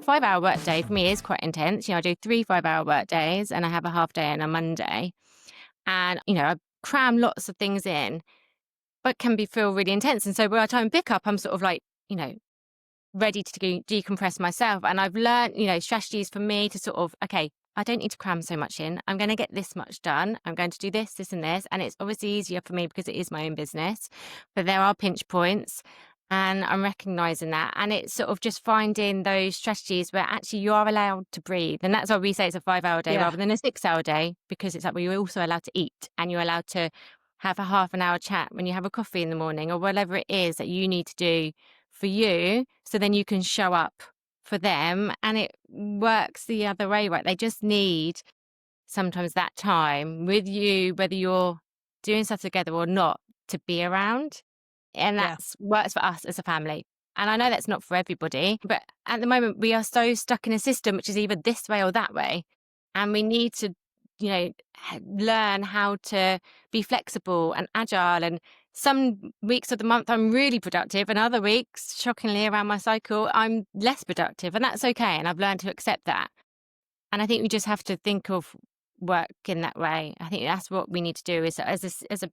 Five-hour workday for me is quite intense. I do 3 5-hour work days and I have a half day on a Monday. And, I cram lots of things in, but can feel really intense. And so by the time I pick up, I'm sort of like, ready to decompress myself. And I've learned, strategies for me to sort of, okay, I don't need to cram so much in. I'm going to get this much done. I'm going to do this, this, and this. And it's obviously easier for me because it is my own business. But there are pinch points. And I'm recognizing that. And it's sort of just finding those strategies where actually you are allowed to breathe. And that's why we say it's a 5-hour day rather than a 6-hour day, because it's like, well, you're also allowed to eat and you're allowed to have a half an hour chat when you have a coffee in the morning or whatever it is that you need to do for you. So then you can show up for them, and it works the other way, right? They just need sometimes that time with you, whether you're doing stuff together or not, to be around. And that's works for us as a family. And I know that's not for everybody, but at the moment we are so stuck in a system which is either this way or that way. And we need to, learn how to be flexible and agile. And some weeks of the month I'm really productive, and other weeks, shockingly, around my cycle, I'm less productive. And that's okay. And I've learned to accept that. And I think we just have to think of work in that way. I think that's what we need to do is as a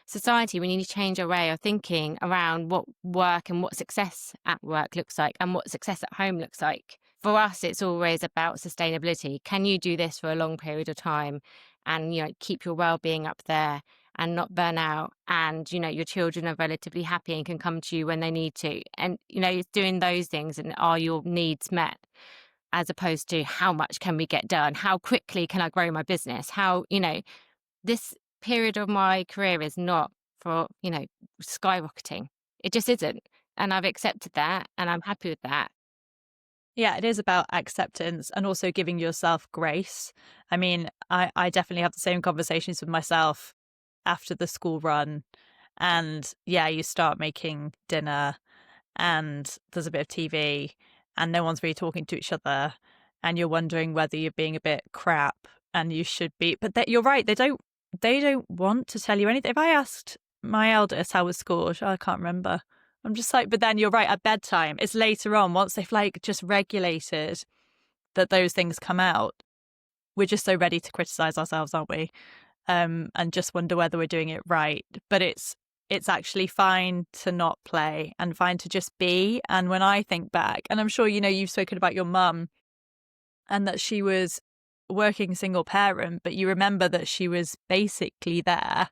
society, we need to change our way of thinking around what work and what success at work looks like and what success at home looks like. For us, it's always about sustainability. Can you do this for a long period of time and, keep your well-being up there and not burn out? And, your children are relatively happy and can come to you when they need to. And, doing those things, and are your needs met? As opposed to how much can we get done? How quickly can I grow my business? How, this period of my career is not for, skyrocketing. It just isn't. And I've accepted that and I'm happy with that. Yeah, it is about acceptance and also giving yourself grace. I mean, I definitely have the same conversations with myself after the school run. And you start making dinner and there's a bit of TV and no one's really talking to each other. And you're wondering whether you're being a bit crap and you should be. But you're right. They don't want to tell you anything. If I asked my eldest how was school, I can't remember. I'm just like, but then you're right, at bedtime, it's later on, once they've just regulated that those things come out, we're just so ready to criticize ourselves, aren't we? And just wonder whether we're doing it right. But it's actually fine to not play and fine to just be. And when I think back, and I'm sure, you've spoken about your mum and that she was working single parent, but you remember that she was basically there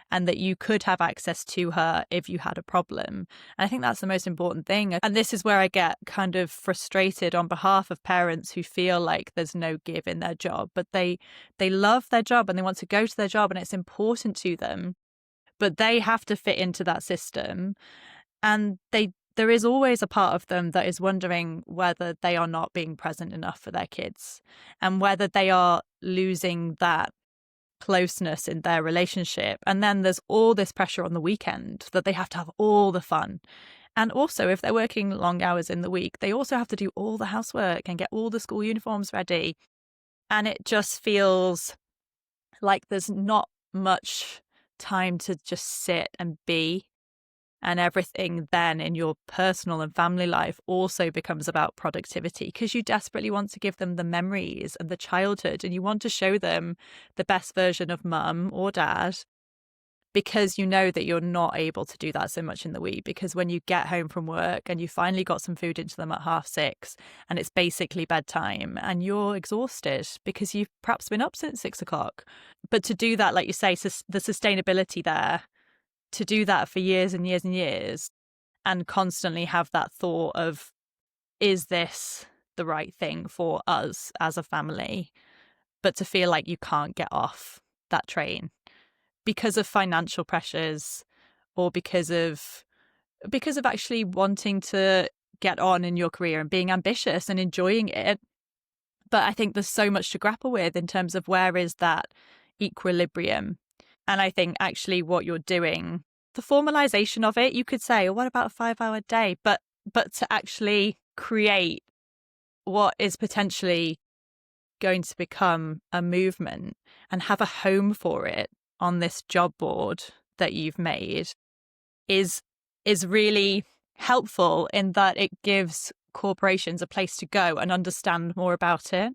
and that you could have access to her if you had a problem. And I think that's the most important thing. And this is where I get kind of frustrated on behalf of parents who feel like there's no give in their job, but they love their job and they want to go to their job and it's important to them, but they have to fit into that system. And there is always a part of them that is wondering whether they are not being present enough for their kids and whether they are losing that closeness in their relationship. And then there's all this pressure on the weekend that they have to have all the fun. And also, if they're working long hours in the week, they also have to do all the housework and get all the school uniforms ready. And it just feels like there's not much time to just sit and be. And everything then in your personal and family life also becomes about productivity because you desperately want to give them the memories of the childhood and you want to show them the best version of mum or dad, because you know that you're not able to do that so much in the week, because when you get home from work and you finally got some food into them at 6:30 and it's basically bedtime and you're exhausted because you've perhaps been up since 6:00. But to do that, like you say, the sustainability there, to do that for years and years and years and constantly have that thought of, is this the right thing for us as a family? But to feel like you can't get off that train because of financial pressures or because of actually wanting to get on in your career and being ambitious and enjoying it. But I think there's so much to grapple with in terms of where is that equilibrium. And I think actually what you're doing, the formalization of it, you could say, oh, what about a 5-hour day? But to actually create what is potentially going to become a movement and have a home for it on this job board that you've made is really helpful in that it gives corporations a place to go and understand more about it.